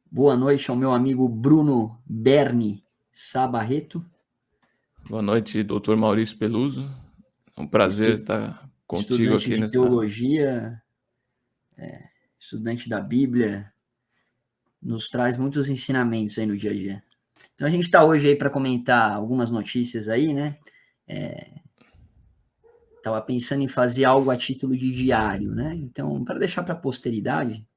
Boa noite ao meu amigo Bruno Berni Sabarreto. Boa noite, doutor Maurício Peluso. É um prazer estar contigo Estudante aqui de nessa... teologia, estudante da Bíblia, nos traz muitos ensinamentos aí no dia a dia. Então a gente está hoje aí para comentar algumas notícias aí, né? Estava pensando em fazer algo a título de diário, né? Então, para deixar para a posteridade,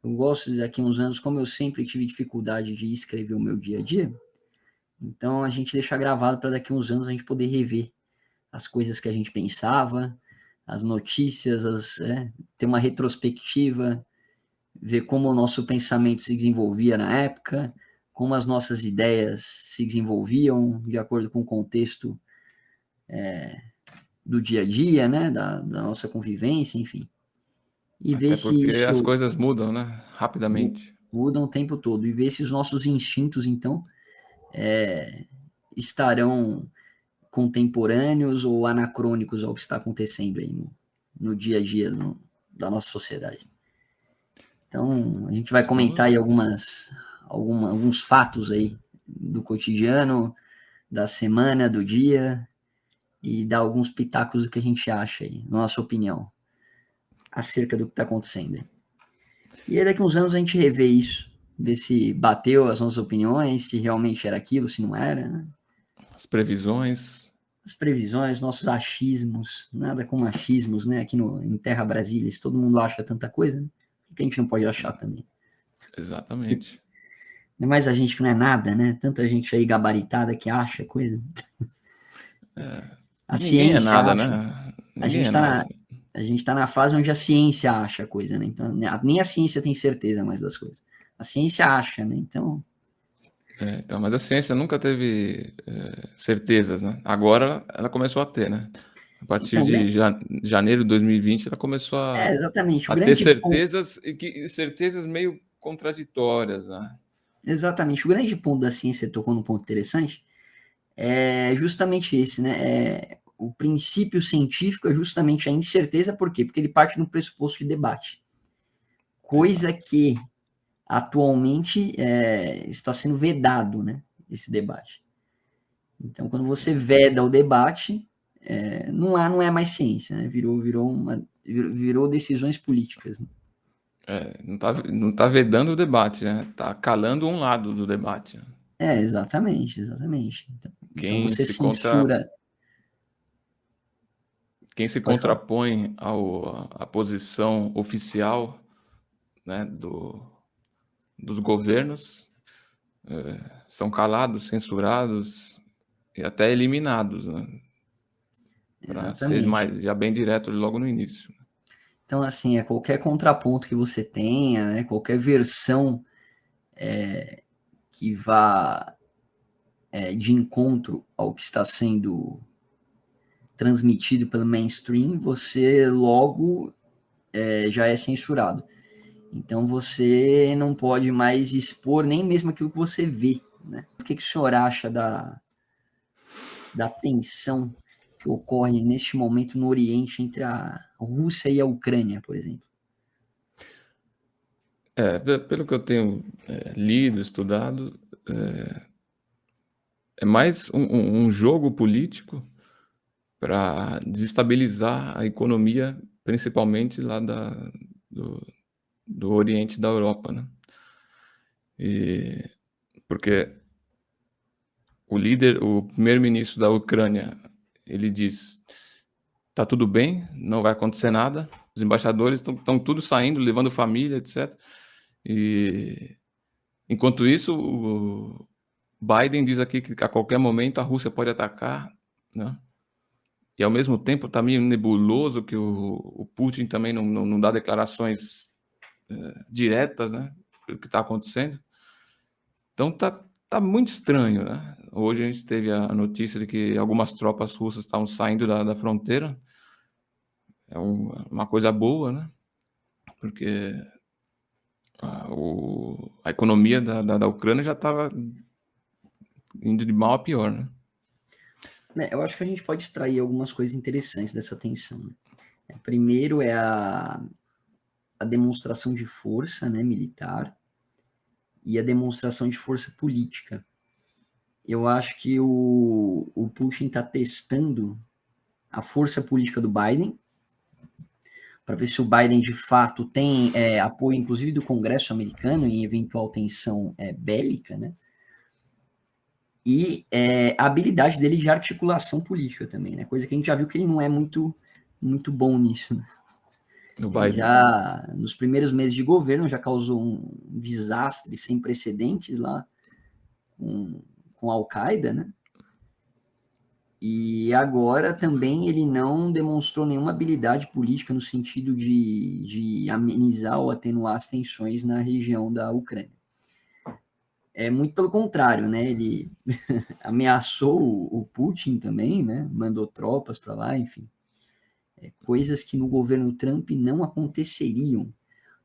eu gosto daqui a uns anos, como eu sempre tive dificuldade de escrever o meu dia a dia, então a gente deixa gravado para daqui a uns anos a gente poder rever as coisas que a gente pensava, as notícias, ter uma retrospectiva, ver como o nosso pensamento se desenvolvia na época, como as nossas ideias se desenvolviam de acordo com o contexto do dia a dia, né, da nossa convivência, enfim. E ver Até se porque as isso coisas mudam, né? Rapidamente. muda o tempo todo, e ver se os nossos instintos, então, estarão contemporâneos ou anacrônicos ao que está acontecendo aí no dia a dia da nossa sociedade. Então, a gente vai comentar aí alguns fatos aí do cotidiano, da semana, do dia, e dar alguns pitacos do que a gente acha aí, na nossa opinião, acerca do que está acontecendo. E aí daqui uns anos a gente revê isso, ver se bateu as nossas opiniões, se realmente era aquilo, se não era, né? As previsões... As previsões, nossos achismos, nada como achismos, né? Aqui em Terra Brasília, se todo mundo acha tanta coisa, né? Por que a gente não pode achar também? Exatamente. Mas a gente que não é nada, né? Tanta gente aí gabaritada que acha coisa. A Ninguém é ciência nada, acha. né? A Ninguém gente é tá nada. a gente tá na fase onde a ciência acha coisa, né? Então, nem a ciência tem certeza mais das coisas. A ciência acha, né? Então, Então, mas a ciência nunca teve certezas, né? Agora ela começou a ter, né? A partir então de janeiro de 2020, ela começou exatamente. O a ter grande ponto, certezas e certezas meio contraditórias, né? exatamente. O grande ponto da ciência, tocou num ponto interessante, é justamente esse, né? O princípio científico é justamente a incerteza, por quê? Porque ele parte do pressuposto de debate. Coisa Exato. que atualmente está sendo vedado, né? Esse debate. Então, quando você veda o debate, não é mais ciência, né? Virou decisões políticas. Né? Não tá vedando o debate, né? Tá calando um lado do debate. Exatamente, exatamente. Então Quem você se contra, censura. quem se Pode falar. contrapõe à posição oficial, né, dos governos são calados, censurados e até eliminados, né? Para ser Exatamente. mais já bem direto logo no início. Então, assim, qualquer contraponto que você tenha, né, qualquer versão que vá de encontro ao que está sendo transmitido pelo mainstream, você logo já é censurado. Então você não pode mais expor nem mesmo aquilo que você vê. Né? O que o senhor acha da tensão que ocorre neste momento no Oriente entre a Rússia e a Ucrânia, por exemplo? Pelo que eu tenho lido, estudado, é mais um jogo político para desestabilizar a economia, principalmente lá do, do Oriente da Europa, né? E porque o primeiro-ministro da Ucrânia, ele diz: tá tudo bem, não vai acontecer nada. Os embaixadores estão tudo saindo, levando família, etc. E enquanto isso, o Biden diz aqui que a qualquer momento a Rússia pode atacar, né? E ao mesmo tempo está meio nebuloso que o Putin também não dá declarações diretas, né, do que está acontecendo. Então tá muito estranho, né? Hoje a gente teve a notícia de que algumas tropas russas estavam saindo da fronteira. É uma coisa boa, né? Porque a economia da Ucrânia já estava indo de mal a pior, né? Eu acho que a gente pode extrair algumas coisas interessantes dessa tensão. Né? Primeiro é a demonstração de força, né, militar. e a demonstração de força política. Eu acho que o Putin está testando a força política do Biden, para ver se o Biden de fato tem apoio, inclusive do Congresso americano, em eventual tensão bélica, né? E a habilidade dele de articulação política também, né? Coisa que a gente já viu que ele não é muito bom nisso, né? No Ele Biden. já, nos primeiros meses de governo, já causou um desastre sem precedentes lá com a Al-Qaeda, né? E agora também ele não demonstrou nenhuma habilidade política no sentido de amenizar ou atenuar as tensões na região da Ucrânia. É muito pelo contrário, né? Ele ameaçou o Putin também, né? Mandou tropas para lá, enfim. Coisas que no governo Trump não aconteceriam,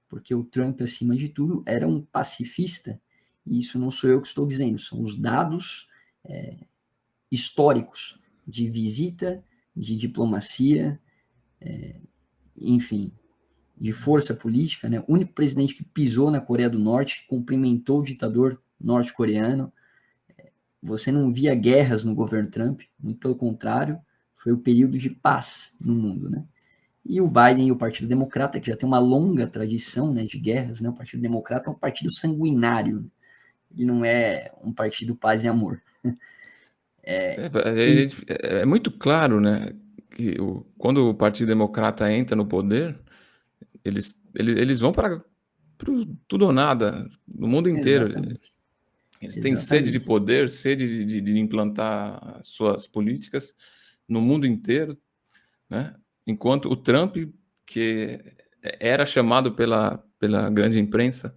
porque o Trump, acima de tudo, era um pacifista, e isso não sou eu que estou dizendo, são os dados históricos de visita, de diplomacia, enfim, de força política, né? O único presidente que pisou na Coreia do Norte, cumprimentou o ditador norte-coreano. Você não via guerras no governo Trump, muito pelo contrário, foi o período de paz no mundo, né? E o Biden e o Partido Democrata, que já tem uma longa tradição, né, de guerras, né? O Partido Democrata é um partido sanguinário, né? Ele não é um partido paz e amor. É muito claro, né, que quando o Partido Democrata entra no poder, eles vão para tudo ou nada, no mundo inteiro. Exatamente. Eles têm sede de Exatamente. poder, sede de implantar suas políticas no mundo inteiro, né? Enquanto o Trump, que era chamado pela grande imprensa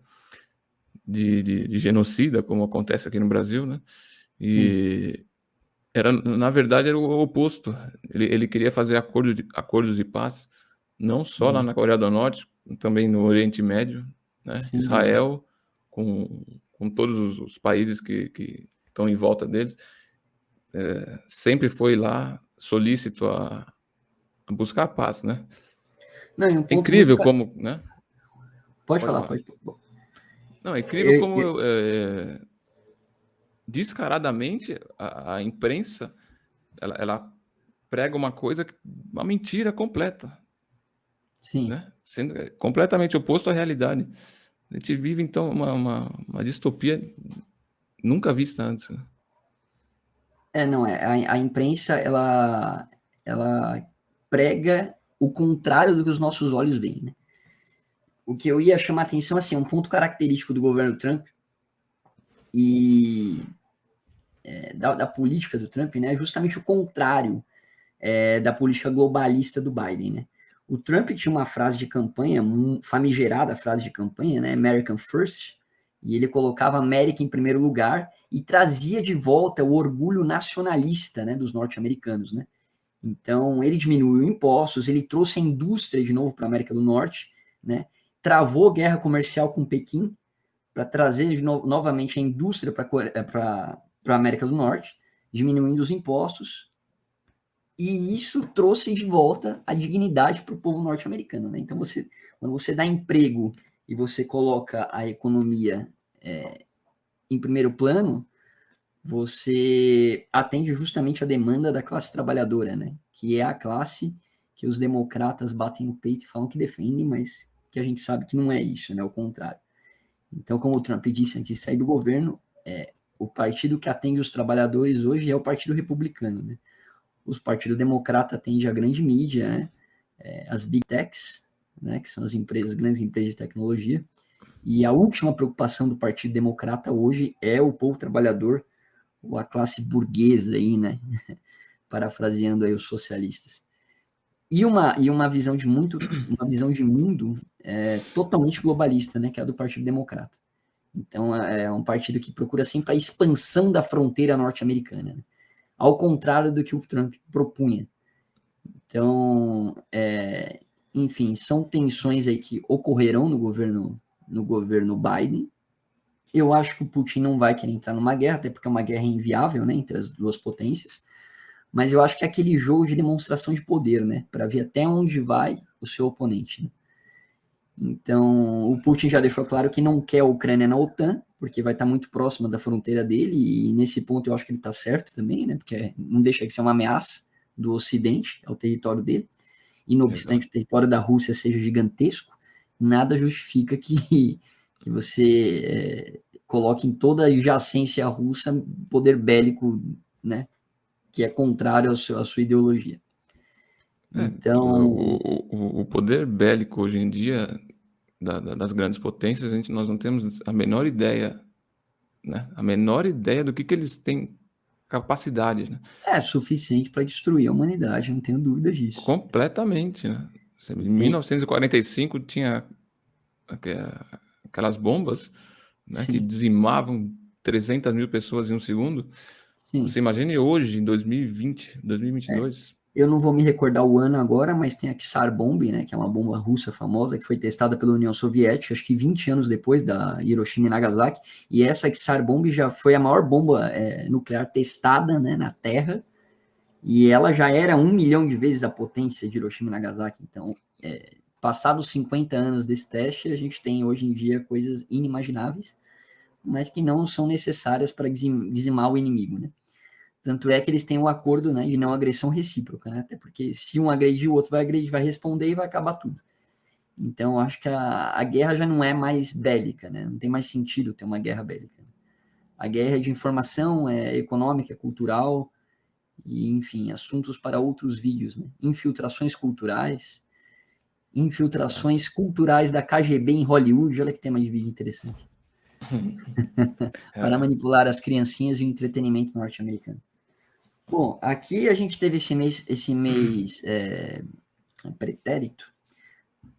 de genocida, como acontece aqui no Brasil, né? Sim. E na verdade, era o oposto. Ele queria fazer acordos de paz, não só lá Sim. na Coreia do Norte, também no Oriente Médio, né? Sem dúvida. Israel, com todos os países que estão em volta deles, sempre foi lá solícito a buscar a paz, né? Não, e um É ponto muito. incrível como, né? Pode Pode falar, falar. pode. Não, é incrível Eu, como eu, descaradamente a imprensa ela prega uma coisa, uma mentira completa, sim. né? Sendo completamente oposto à realidade. A gente vive, então, uma distopia nunca vista antes, né? Não, a imprensa, ela prega o contrário do que os nossos olhos veem, né? O que eu ia chamar a atenção, assim, um ponto característico do governo Trump e da política do Trump, né, é justamente o contrário da política globalista do Biden, né? O Trump tinha uma frase de campanha, famigerada frase de campanha, né, American First, e ele colocava a América em primeiro lugar e trazia de volta o orgulho nacionalista, né, dos norte-americanos, né? Então, ele diminuiu impostos, ele trouxe a indústria de novo para a América do Norte, né? Travou guerra comercial com Pequim para trazer novamente a indústria para a América do Norte, diminuindo os impostos, e isso trouxe de volta a dignidade para o povo norte-americano, né? Então, quando você dá emprego e você coloca a economia em primeiro plano, você atende justamente a demanda da classe trabalhadora, né? Que é a classe que os democratas batem no peito e falam que defendem, mas que a gente sabe que não é isso, né? O contrário. Então, como o Trump disse antes de sair do governo, o partido que atende os trabalhadores hoje é o Partido Republicano, né? Os partidos democrata atendem a grande mídia, né? As big techs, né? Que são as grandes empresas de tecnologia. E a última preocupação do Partido Democrata hoje é o povo trabalhador, ou a classe burguesa aí, né? Parafraseando aí os socialistas. E uma visão de mundo totalmente globalista, né? Que é a do Partido Democrata. Então, é um partido que procura sempre a expansão da fronteira norte-americana, né? Ao contrário do que o Trump propunha. Então, enfim, são tensões aí que ocorrerão no governo Biden. Eu acho que o Putin não vai querer entrar numa guerra, até porque é uma guerra inviável, né, entre as duas potências. Mas eu acho que é aquele jogo de demonstração de poder, né, para ver até onde vai o seu oponente, né? Então, o Putin já deixou claro que não quer a Ucrânia na OTAN, porque vai estar muito próxima da fronteira dele, e nesse ponto eu acho que ele está certo também, né? Porque não deixa de ser uma ameaça do Ocidente ao território dele, e não obstante Exato. o território da Rússia seja gigantesco, nada justifica que você coloque em toda a adjacência russa poder bélico, né? Que é contrário à sua ideologia. Então, O poder bélico hoje em dia das grandes potências, nós não temos a menor ideia, né? A menor ideia do que eles têm capacidade, né? é suficiente para destruir a humanidade, não tenho dúvidas disso. Completamente, né? Em Tem, 1945 tinha aquelas bombas, né, que sim, dizimavam 300 mil pessoas em um segundo. sim. Você imagine hoje, em 2020, É. 2022. Eu não vou me recordar o ano agora, mas tem a Tsar Bomb, né, que é uma bomba russa famosa, que foi testada pela União Soviética, acho que 20 anos depois da Hiroshima e Nagasaki, e essa Tsar Bomb já foi a maior bomba nuclear testada, né, na Terra, e ela já era 1 milhão de vezes a potência de Hiroshima e Nagasaki. Então, passados 50 anos desse teste, a gente tem hoje em dia coisas inimagináveis, mas que não são necessárias para dizimar o inimigo, né? Tanto é que eles têm um acordo, né, de não agressão recíproca, né? Até porque se um agredir, o outro vai agredir, vai responder e vai acabar tudo. Então, acho que a guerra já não é mais bélica, né? Não tem mais sentido ter uma guerra bélica. A guerra é de informação, é econômica, é cultural, e, enfim, assuntos para outros vídeos, né? Exato. Infiltrações culturais da KGB em Hollywood, olha que tema de vídeo interessante. Para É, manipular as criancinhas e o entretenimento norte-americano. Bom, aqui a gente teve esse mês pretérito,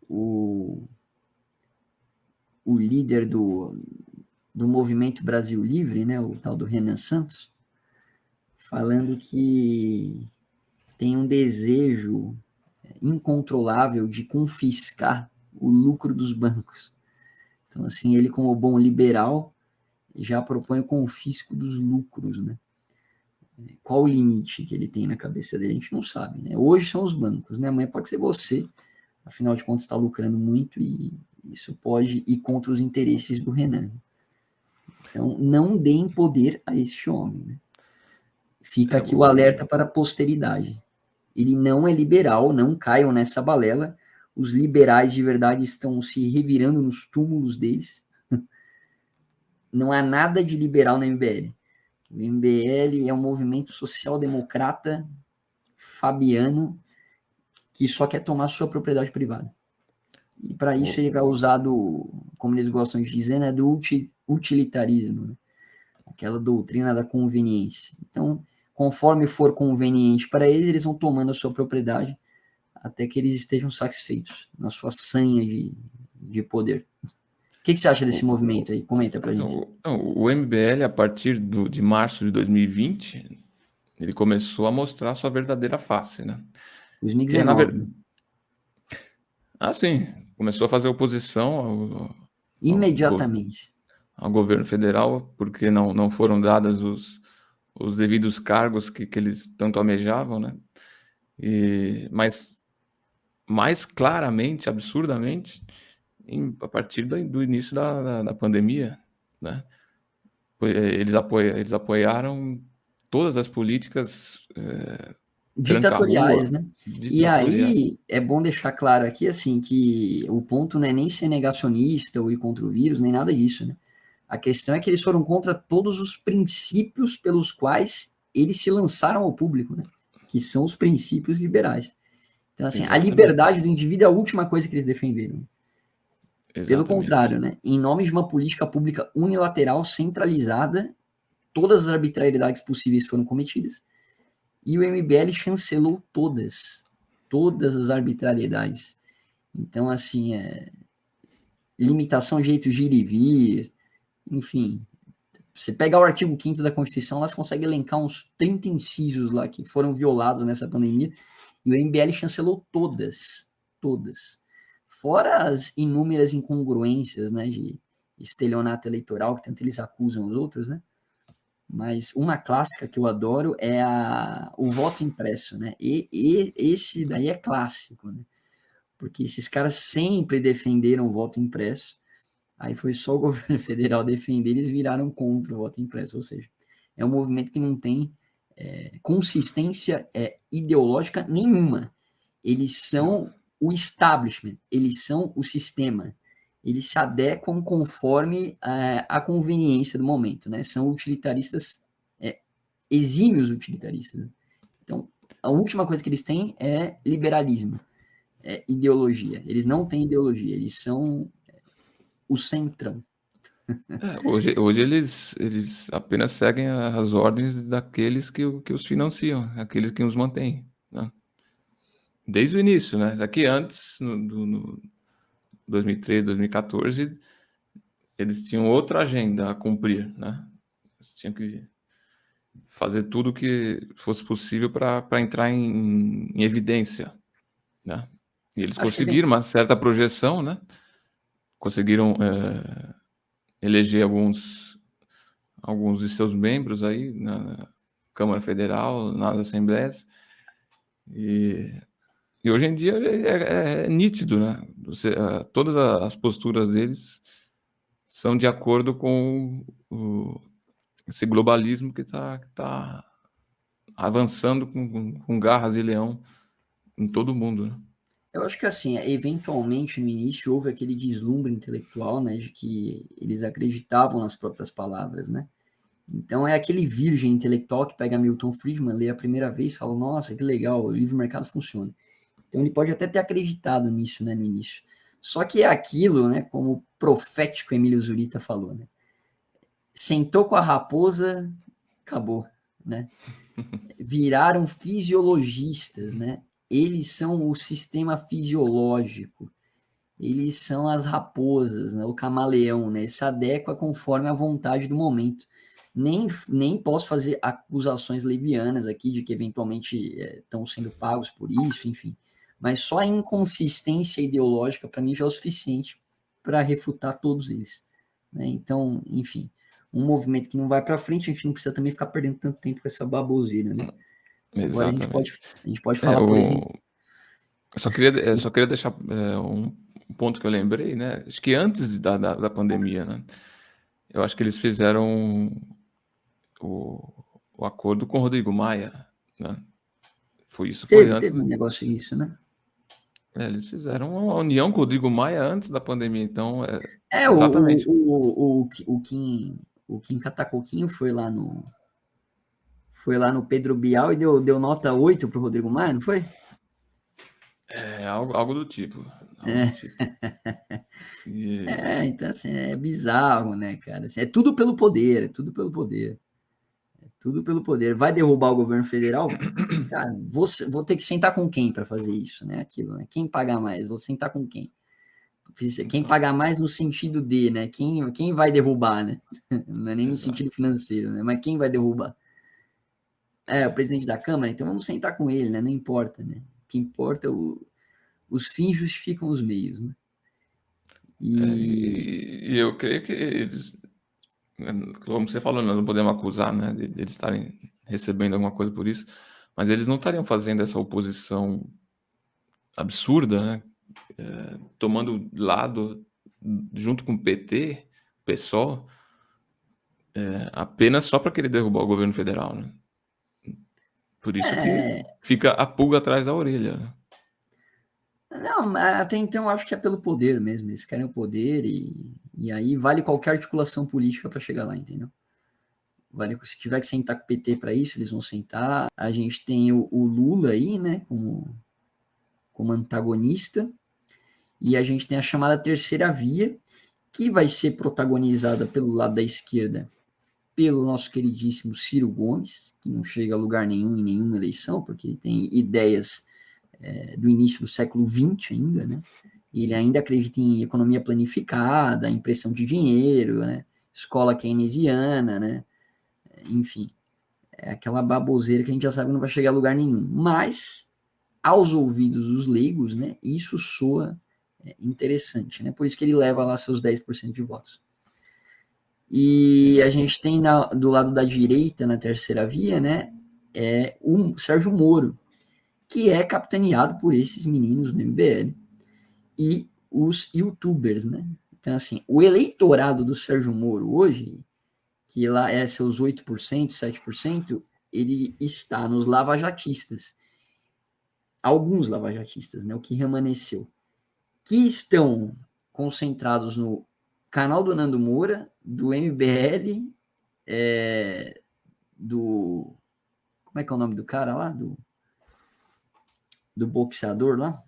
o, o líder do Movimento Brasil Livre, né, o tal do Renan Santos, falando que tem um desejo incontrolável de confiscar o lucro dos bancos. Então, assim, ele, como bom liberal, já propõe o confisco dos lucros, né? Qual o limite que ele tem na cabeça dele? A gente não sabe, né? Hoje são os bancos, né? Amanhã pode ser você, afinal de contas está lucrando muito e isso pode ir contra os interesses do Renan. Então, não deem poder a este homem, né? Fica é, aqui o alerta para a posteridade. Ele não é liberal, não caiam nessa balela. Os liberais de verdade estão se revirando nos túmulos deles. Não há nada de liberal no MBL. O MBL é um movimento social-democrata fabiano que só quer tomar sua propriedade privada. E para isso ele vai usar do, como eles gostam de dizer, né, do utilitarismo, né? Aquela doutrina da conveniência. Então, conforme for conveniente para eles, eles vão tomando a sua propriedade até que eles estejam satisfeitos na sua sanha de poder. O que você acha desse o, movimento aí? Comenta pra gente. o MBL, a partir de março de 2020, ele começou a mostrar a sua verdadeira face, né? Que é, na 2019, verdade. Ah, sim. Começou a fazer oposição imediatamente. ao governo federal, porque não foram dadas os devidos cargos que eles tanto almejavam, né? Mas mais claramente, absurdamente, a partir do início da pandemia, né? Eles apoiaram todas as políticas Ditatoriais, tranca-rua, né? E ditatoriais. aí é bom deixar claro aqui assim que o ponto não é nem ser negacionista ou ir contra o vírus, nem nada disso, né? A questão é que eles foram contra todos os princípios pelos quais eles se lançaram ao público, né? Que são os princípios liberais. Então, assim, a Exatamente. liberdade do indivíduo é a última coisa que eles defenderam. Pelo Exatamente. contrário, né? Em nome de uma política pública unilateral, centralizada, todas as arbitrariedades possíveis foram cometidas. E o MBL chancelou todas as arbitrariedades. Então, assim, limitação de jeito de ir e vir, enfim. Você pega o artigo 5º da Constituição, elas conseguem elencar uns 30 incisos lá que foram violados nessa pandemia, e o MBL chancelou todas. Fora as inúmeras incongruências, né, de estelionato eleitoral, que tanto eles acusam os outros, né? Mas uma clássica que eu adoro é o voto impresso, né? E esse daí é clássico, né? Porque esses caras sempre defenderam o voto impresso, Aí foi só o governo federal defender, eles viraram contra o voto impresso, ou seja, é um movimento que não tem consistência ideológica nenhuma. Eles são o establishment, eles são o sistema. Eles se adequam conforme a conveniência do momento, né? São utilitaristas, exímios utilitaristas. Então, a última coisa que eles têm é liberalismo, ideologia. Eles não têm ideologia, eles são o centrão. Hoje eles apenas seguem as ordens daqueles que os financiam, aqueles que os mantêm, né? Desde o início, né? Daqui antes, no 2013, 2014, eles tinham outra agenda a cumprir, né? Eles tinham que fazer tudo o que fosse possível para entrar em evidência, né? E eles Acho que vem. conseguiram uma certa projeção, né? Conseguiram eleger alguns de seus membros aí na Câmara Federal, nas assembleias, e hoje em dia é nítido, né? Todas as posturas deles são de acordo com esse globalismo que tá avançando com garras e leão em todo o mundo, né? Eu acho que assim, eventualmente no início houve aquele deslumbre intelectual, né, de que eles acreditavam nas próprias palavras, né? Então é aquele virgem intelectual que pega Milton Friedman, lê a primeira vez, e fala, nossa, que legal, o livre mercado funciona. Então ele pode até ter acreditado nisso, né, no início. Só que é aquilo, né, como o profético Emílio Zurita falou, né? Sentou com a raposa, acabou, né? Viraram fisiologistas, né? Eles são o sistema fisiológico, eles são as raposas, né? O camaleão, né? Se adequa conforme a vontade do momento. Nem posso fazer acusações levianas aqui de que eventualmente estão sendo pagos por isso, enfim. Mas só a inconsistência ideológica, para mim, já é o suficiente para refutar todos eles, né? Então, enfim, um movimento que não vai para frente, a gente não precisa também ficar perdendo tanto tempo com essa baboseira, né? Agora Exatamente. a gente pode É, falar, por exemplo, eu só queria deixar um ponto que eu lembrei, né? Acho que antes da pandemia, né? Eu acho que eles fizeram o acordo com o Rodrigo Maia, né? Foi antes. teve um negócio isso, né? Eles fizeram uma união com o Rodrigo Maia antes da pandemia, então, É, exatamente. o Kim Catacoquinho foi lá no Pedro Bial e deu nota 8 pro Rodrigo Maia, não foi? Algo do tipo. Algo do tipo. E, Então assim, é bizarro, né, cara? Assim, é tudo pelo poder, é tudo pelo poder. É tudo pelo poder. Vai derrubar o governo federal? Cara, vou ter que sentar com quem para fazer isso, né? Aquilo, né? Quem pagar mais? Vou sentar com quem? Quem pagar mais no sentido de, né? Quem vai derrubar, né? Não é nem no exato. sentido financeiro, né? Mas quem vai derrubar? É, o presidente da Câmara, então vamos sentar com ele, né? Não importa, né? O que importa, os fins justificam os meios, né? E E eu creio que eles, como você falou, nós não podemos acusar, né, de eles estarem recebendo alguma coisa por isso, mas eles não estariam fazendo essa oposição absurda, né, tomando lado junto com o PT, PSOL, apenas só para querer derrubar o governo federal, né? Por isso que é, fica a pulga atrás da orelha, né? não, até então eu acho que é pelo poder mesmo. Eles querem o poder e aí vale qualquer articulação política para chegar lá, entendeu? Vale, se tiver que sentar com o PT para isso, eles vão sentar. A gente tem o Lula aí, né, como antagonista, e a gente tem a chamada terceira via, que vai ser protagonizada pelo lado da esquerda pelo nosso queridíssimo Ciro Gomes, que não chega a lugar nenhum em nenhuma eleição, porque ele tem ideias do início do século XX ainda, né? Ele ainda acredita em economia planificada, impressão de dinheiro, né? Escola keynesiana, né? Enfim, é aquela baboseira que a gente já sabe que não vai chegar a lugar nenhum. Mas, aos ouvidos dos leigos, né, isso soa interessante, né? Por isso que ele leva lá seus 10% de votos. E a gente tem do lado da direita, na terceira via, né, o Sérgio Moro, que é capitaneado por esses meninos do MBL e os youtubers, né? Então, assim, o eleitorado do Sérgio Moro hoje, que lá é seus 8%, 7%, ele está nos lavajatistas. Alguns lavajatistas, né? O que remanesceu. Que estão concentrados no canal do Nando Moura, do MBL, do... Como é que é o nome do cara lá? Do boxeador lá?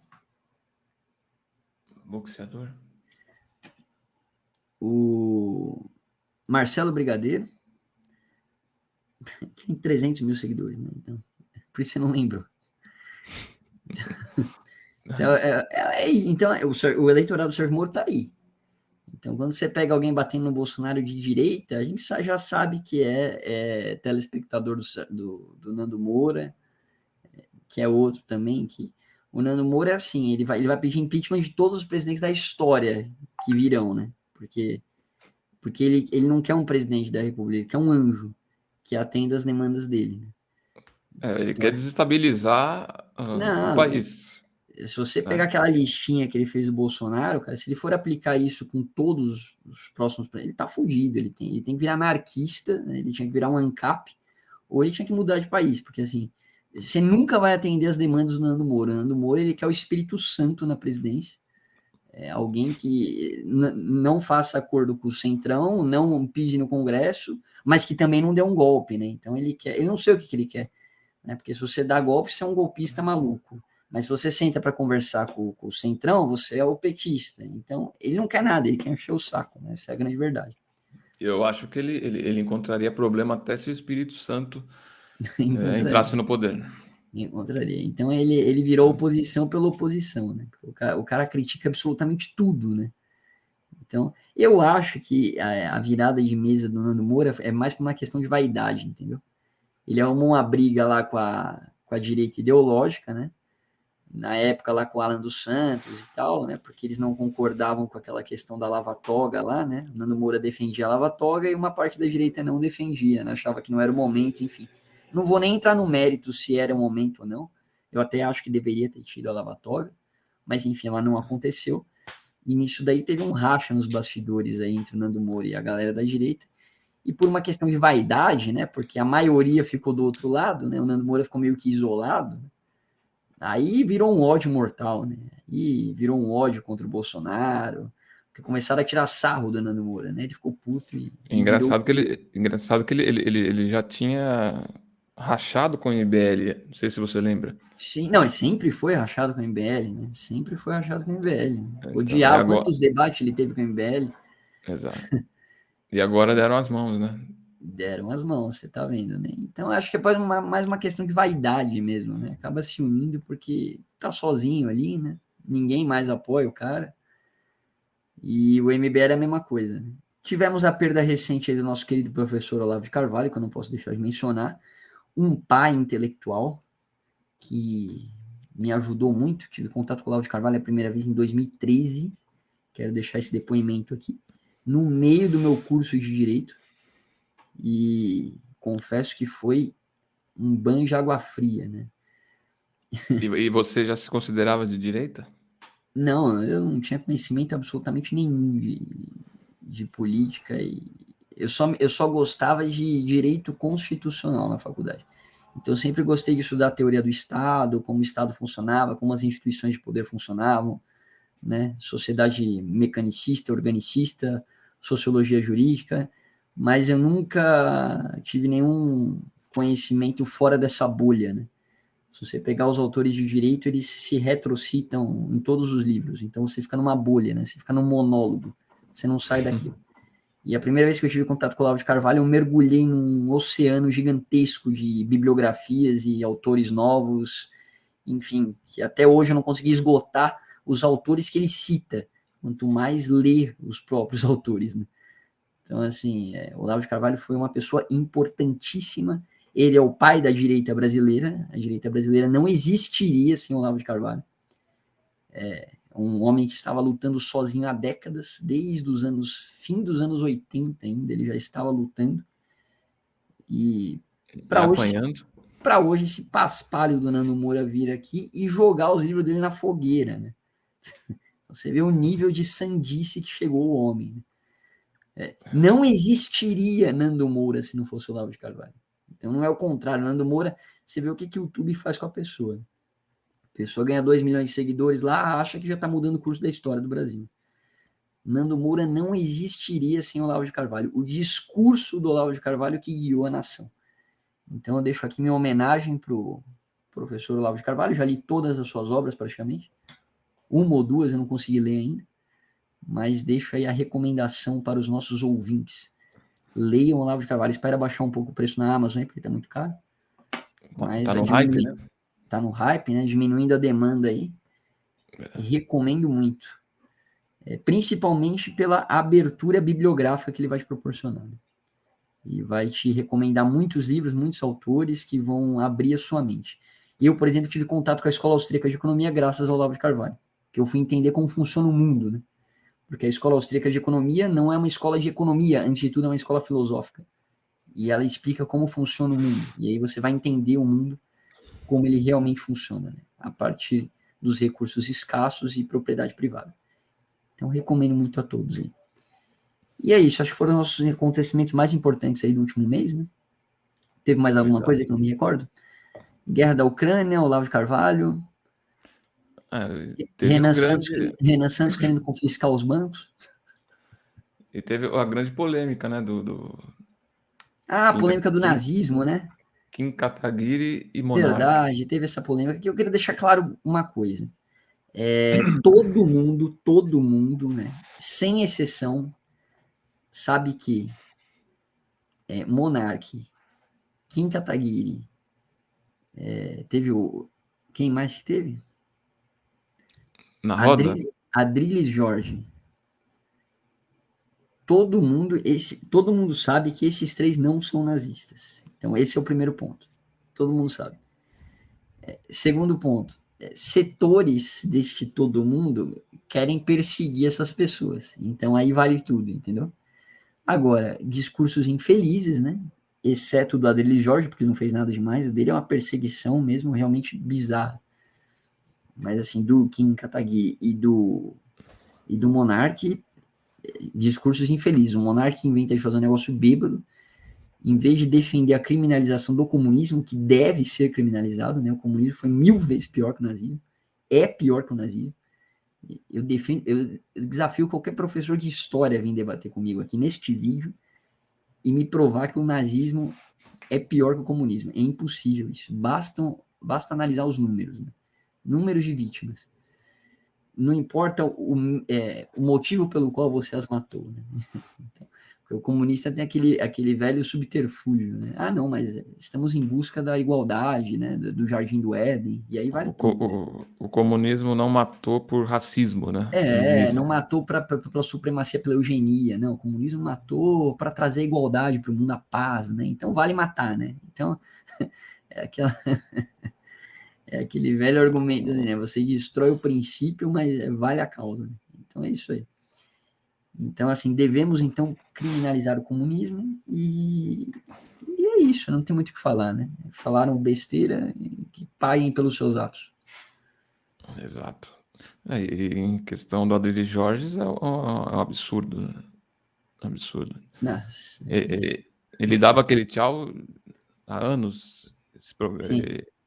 Boxeador? O Marcelo Brigadeiro. Tem 300 mil seguidores, né? Então, por isso você não lembrou. Então, o eleitorado do Sérgio Moro tá aí. Então, quando você pega alguém batendo no Bolsonaro de direita, a gente já sabe que é telespectador do Nando Moura, que é outro também, que o Nando Moura é assim, ele vai pedir impeachment de todos os presidentes da história que virão, né? Porque ele não quer um presidente da República, ele quer um anjo que atenda as demandas dele, né? Ele Então, quer desestabilizar o não, país, se você né? pegar aquela listinha que ele fez do Bolsonaro, cara, se ele for aplicar isso com todos os próximos, ele tá fudido, ele tem que virar anarquista, né? Ele tinha que virar um ANCAP, ou ele tinha que mudar de país, porque assim, você nunca vai atender as demandas do Nando Moura. O Nando Moura, ele quer o Espírito Santo na presidência, alguém que não faça acordo com o Centrão, não pise no Congresso, mas que também não dê um golpe, né? Então ele não sei o que ele quer, né? Porque se você dá golpe, você é um golpista maluco. Mas se você senta para conversar com o Centrão, você é o petista. Então, ele não quer nada, ele quer encher o saco, né? Essa é a grande verdade. Eu acho que ele encontraria problema até se o Espírito Santo Encontraria, entrasse no poder. encontraria. Então, ele virou oposição pela oposição, né? O cara critica absolutamente tudo, né? Então, eu acho que a virada de mesa do Nando Moura é mais por uma questão de vaidade, entendeu? Ele arrumou uma briga lá com a direita ideológica, né? Na época lá com o Alan dos Santos e tal, né? Porque eles não concordavam com aquela questão da lava-toga lá, né? O Nando Moura defendia a lava-toga e uma parte da direita não defendia, né? Achava que não era o momento, enfim. Não vou nem entrar no mérito se era o momento ou não. Eu até acho que deveria ter tido a lava-toga, mas enfim, ela não aconteceu. E nisso daí teve um racha nos bastidores aí entre o Nando Moura e a galera da direita. E por uma questão de vaidade, né? Porque a maioria ficou do outro lado, né? O Nando Moura ficou meio que isolado. Aí virou um ódio mortal, né? E virou um ódio contra o Bolsonaro, porque começaram a tirar sarro do Nando Moura, né? Ele ficou puto e virou. Engraçado que ele já tinha rachado com o MBL, não sei se você lembra. Sim, não, ele sempre foi rachado com o MBL, né? Sempre foi rachado com o MBL. Né? Então, e Odiava. agora, Quantos debates ele teve com o MBL? exato. E agora deram as mãos, né? Deram as mãos, você tá vendo, né? Então acho que é mais uma questão de vaidade mesmo, né? Acaba se unindo porque tá sozinho ali, né? Ninguém mais apoia o cara. E o MBL é a mesma coisa, né? Tivemos a perda recente aí do nosso querido professor Olavo de Carvalho, que eu não posso deixar de mencionar, um pai intelectual que me ajudou muito. Tive contato com o Olavo de Carvalho a primeira vez em 2013. Quero deixar esse depoimento aqui. No meio do meu curso de Direito. E confesso que foi um banho de água fria, né? E você já se considerava de direita? Não, eu não tinha conhecimento absolutamente nenhum de política e eu só gostava de direito constitucional na faculdade. Então eu sempre gostei de estudar a teoria do Estado, como o Estado funcionava, como as instituições de poder funcionavam, né? Sociedade mecanicista, organicista, sociologia jurídica, mas eu nunca tive nenhum conhecimento fora dessa bolha, né? Se você pegar os autores de direito, eles se retrocitam em todos os livros. Então você fica numa bolha, né? Você fica num monólogo. Você não sai daquilo. E a primeira vez que eu tive contato com o Olavo de Carvalho, eu mergulhei num oceano gigantesco de bibliografias e autores novos, enfim, que até hoje eu não consegui esgotar os autores que ele cita, quanto mais ler os próprios autores, né? Então, assim, o Olavo de Carvalho foi uma pessoa importantíssima. Ele é o pai da direita brasileira. A direita brasileira não existiria sem o Olavo de Carvalho. É um homem que estava lutando sozinho há décadas, desde os fim dos anos 80 ainda, ele já estava lutando. E E para hoje, apanhando. esse paspalho do Nando Moura vir aqui e jogar os livros dele na fogueira, né? Você vê o nível de sandice que chegou o homem. Não existiria Nando Moura se não fosse o Olavo de Carvalho. Então não é o contrário. Nando Moura, você vê o que o YouTube faz com a pessoa. A pessoa ganha 2 milhões de seguidores lá, acha que já está mudando o curso da história do Brasil. Nando Moura não existiria sem o Olavo de Carvalho. O discurso do Olavo de Carvalho que guiou a nação. Então eu deixo aqui minha homenagem para o professor Olavo de Carvalho. Já li todas as suas obras praticamente. Uma ou duas eu não consegui ler ainda. Mas deixo aí a recomendação para os nossos ouvintes. Leiam Olavo de Carvalho. Espera baixar um pouco o preço na Amazon, porque está muito caro. Mas tá no hype, né? Tá no hype, né? Diminuindo a demanda aí. Recomendo muito. Principalmente pela abertura bibliográfica que ele vai te proporcionar. E vai te recomendar muitos livros, muitos autores que vão abrir a sua mente. Eu, por exemplo, tive contato com a Escola Austríaca de Economia graças ao Olavo de Carvalho, que eu fui entender como funciona o mundo, né? Porque a Escola Austríaca de Economia não é uma escola de economia, antes de tudo é uma escola filosófica. E ela explica como funciona o mundo. E aí você vai entender o mundo, como ele realmente funciona, né? A partir dos recursos escassos e propriedade privada. Então, recomendo muito a todos aí. E é isso, acho que foram os nossos acontecimentos mais importantes aí do último mês, né? Teve mais alguma coisa que eu não me recordo? Guerra da Ucrânia, Olavo de Carvalho. Renan Santos querendo confiscar os bancos. E teve a grande polêmica, né? A polêmica do nazismo, né? Kim Kataguiri e Monark. Verdade, teve essa polêmica que eu queria deixar claro uma coisa. Todo mundo, né? Sem exceção, sabe que Monark, Kim Kataguiri, teve o... Quem mais que teve? Na roda? Adrilles Jorge. Todo mundo sabe que esses três não são nazistas. Então, esse é o primeiro ponto. Todo mundo sabe. Segundo ponto, setores deste todo mundo querem perseguir essas pessoas. Então, aí vale tudo, entendeu? Agora, discursos infelizes, né? Exceto do Adrilles Jorge, porque ele não fez nada demais. O dele é uma perseguição mesmo, realmente bizarra. Mas, assim, do Kim Kataguiri e do Monark, discursos infelizes. O Monark inventa de fazer um negócio bêbado, em vez de defender a criminalização do comunismo, que deve ser criminalizado, né? O comunismo foi 1000 vezes pior que o nazismo, é pior que o nazismo. Eu desafio qualquer professor de história a vir debater comigo aqui neste vídeo e me provar que o nazismo é pior que o comunismo. É impossível isso. Basta analisar os números, né? Números de vítimas. Não importa o motivo pelo qual você as matou, né? Então, o comunista tem aquele velho subterfúgio, né? Ah, não, mas estamos em busca da igualdade, né? Do Jardim do Éden, e aí vale tudo. Né? O comunismo não matou por racismo, né? Não matou pela supremacia, pela eugenia, não. O comunismo matou para trazer a igualdade para o mundo, a paz, né? Então vale matar, né? Então, é aquele velho argumento, né? Você destrói o princípio, mas vale a causa. Né? Então é isso aí. Então, assim, devemos, então, criminalizar o comunismo e é isso, não tem muito o que falar, né? Falaram besteira, que paguem pelos seus atos. Exato. E em questão do Adrilles Jorge, é um absurdo, né? Absurdo. Nossa, ele dava aquele tchau há anos.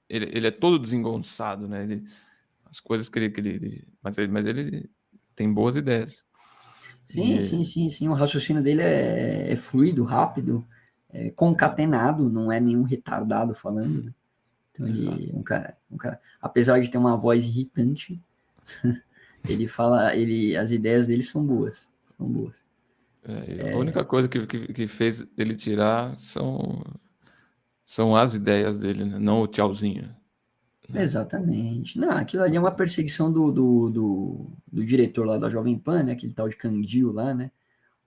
Ele é todo desengonçado, né? As coisas que ele mas ele tem boas ideias. Sim. O raciocínio dele é fluido, rápido, concatenado, não é nenhum retardado falando. Né? Então ele é um cara, apesar de ter uma voz irritante, ele fala, as ideias dele são boas. A única coisa que fez ele tirar são as ideias dele, né? Não o tchauzinho. Né? Exatamente. Não, aquilo ali é uma perseguição do diretor lá da Jovem Pan, né? Aquele tal de Candil lá, né?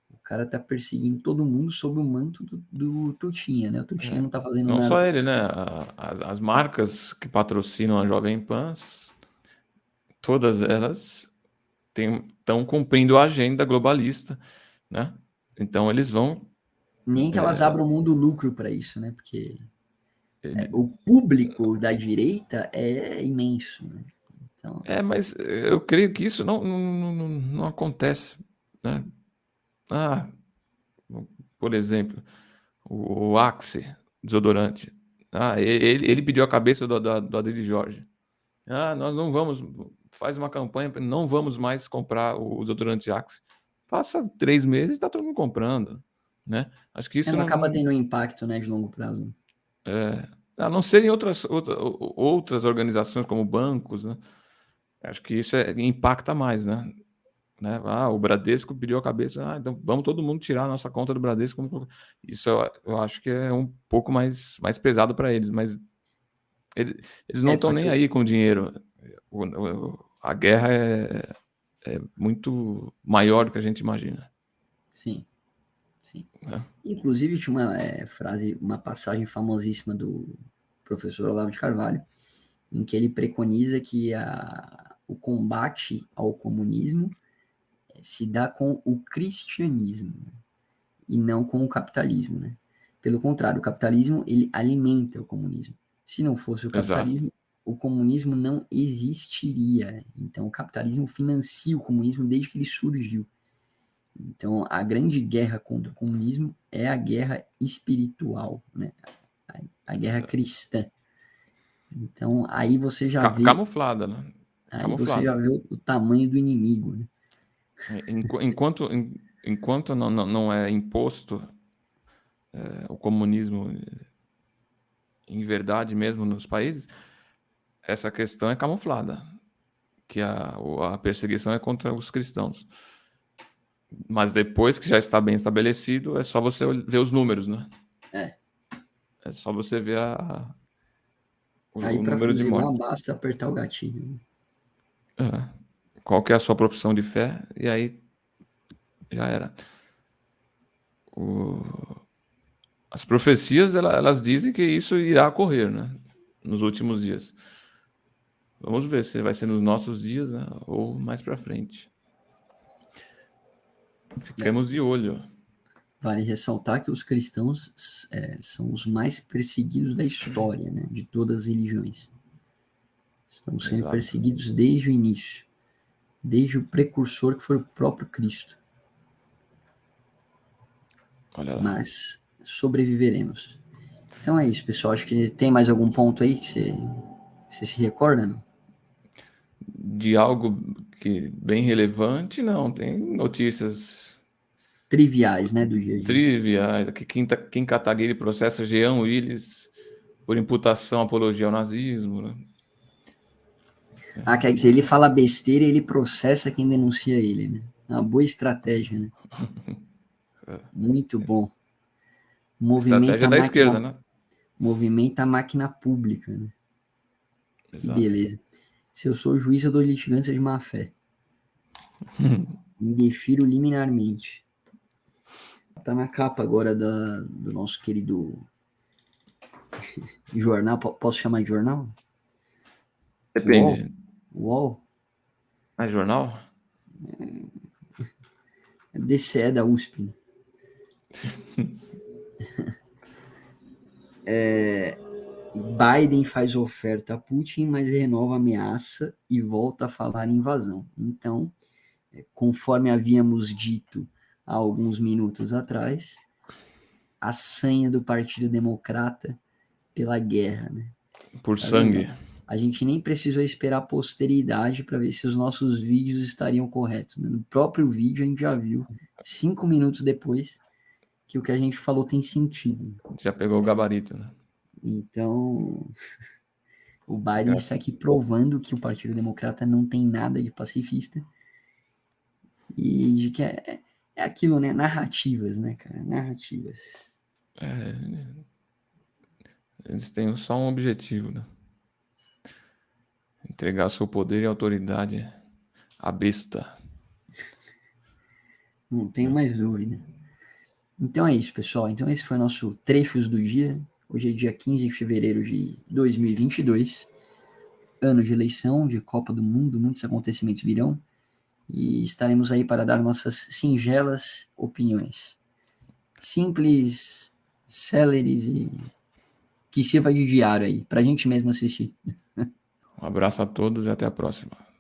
O cara tá perseguindo todo mundo sob o manto do Tutinha, né? O Tutinha não tá fazendo não nada. Não só ele, né? As marcas que patrocinam a Jovem Pan, todas elas estão cumprindo a agenda globalista, né? Então eles vão... Nem que elas abram mão do lucro para isso, né? Porque o público da direita é imenso, né? Então, Mas eu creio que isso não acontece, né? Ah, por exemplo, o Axe, desodorante. Ele pediu a cabeça do Adrilho Jorge. Nós não vamos, faz uma campanha, não vamos mais comprar o desodorante Axe. Passa 3 meses e está todo mundo comprando, né? Acho que isso não acaba não tendo um impacto, né, de longo prazo. a não ser em outras organizações como bancos, né? Acho que isso impacta mais, né? O Bradesco pediu a cabeça, então vamos todo mundo tirar a nossa conta do Bradesco. Isso eu acho que é um pouco mais pesado para eles, mas eles não estão Porque nem aí com o dinheiro. A guerra é muito maior do que a gente imagina. sim, sim. Né? Inclusive, tinha uma frase, uma passagem famosíssima do professor Olavo de Carvalho, em que ele preconiza que o combate ao comunismo se dá com o cristianismo, né? E não com o capitalismo, né? Pelo contrário, o capitalismo ele alimenta o comunismo. Se não fosse o Exato. capitalismo, o comunismo não existiria. Então, o capitalismo financia o comunismo desde que ele surgiu. Então, a grande guerra contra o comunismo é a guerra espiritual, né? A guerra cristã. Então, Camuflada, né? aí você já Camuflada. vê o tamanho do inimigo, né? Enquanto não é imposto o comunismo em verdade mesmo nos países, essa questão é camuflada, que a perseguição é contra os cristãos. Mas depois que já está bem estabelecido, é só você ver os números, né? É. É só você ver Aí o para número de fuzilar mortes. basta apertar o gatilho, né? Qual que é a sua profissão de fé? E aí já era. As profecias, elas dizem que isso irá ocorrer, né? Nos últimos dias. Vamos ver se vai ser nos nossos dias, né? Ou mais para frente. É. Fiquemos de olho. Vale ressaltar que os cristãos são os mais perseguidos da história, né? De todas as religiões. Estão sendo Exato. perseguidos desde o início, desde o precursor que foi o próprio Cristo. Olha lá. Mas sobreviveremos. Então é isso, pessoal. Acho que tem mais algum ponto aí que você se recorda, não? De algo que bem relevante, não. Tem notícias Triviais, né, do dia a dia. triviais. Que Kim Kataguiri processa Jean Willis por imputação apologia ao nazismo, né? Quer dizer, ele fala besteira e ele processa quem denuncia ele, né? É uma boa estratégia, né? Muito bom. Movimenta Estratégia a da esquerda, máquina, né? movimenta a máquina pública, né? Que Exato. beleza. Se eu sou juiz, eu dou litigância de má fé. Me defiro liminarmente. Tá na capa agora do nosso querido jornal. Posso chamar de jornal? UOL? Depende. UOL? Mais jornal? É DCE da USP, né? Biden faz oferta a Putin, mas renova a ameaça e volta a falar em invasão. Então, conforme havíamos dito há alguns minutos atrás, a sanha do Partido Democrata pela guerra, né? Por Tá vendo? sangue. A gente nem precisou esperar a posteridade para ver se os nossos vídeos estariam corretos, né? No próprio vídeo a gente já viu, 5 minutos depois, que o que a gente falou tem sentido. Já pegou o gabarito, né? Então, o Biden está Graças. aqui provando que o Partido Democrata não tem nada de pacifista e de que é aquilo, né? Narrativas, né, cara? Narrativas. Eles têm só um objetivo, né? Entregar seu poder e autoridade à besta. Não tenho Né? mais dúvida. Então é isso, pessoal. Então esse foi o nosso Trechos do Dia. Hoje é dia 15 de fevereiro de 2022, ano de eleição, de Copa do Mundo, muitos acontecimentos virão e estaremos aí para dar nossas singelas opiniões. Simples, céleres e que sirva de diário aí, para a gente mesmo assistir. Um abraço a todos e até a próxima.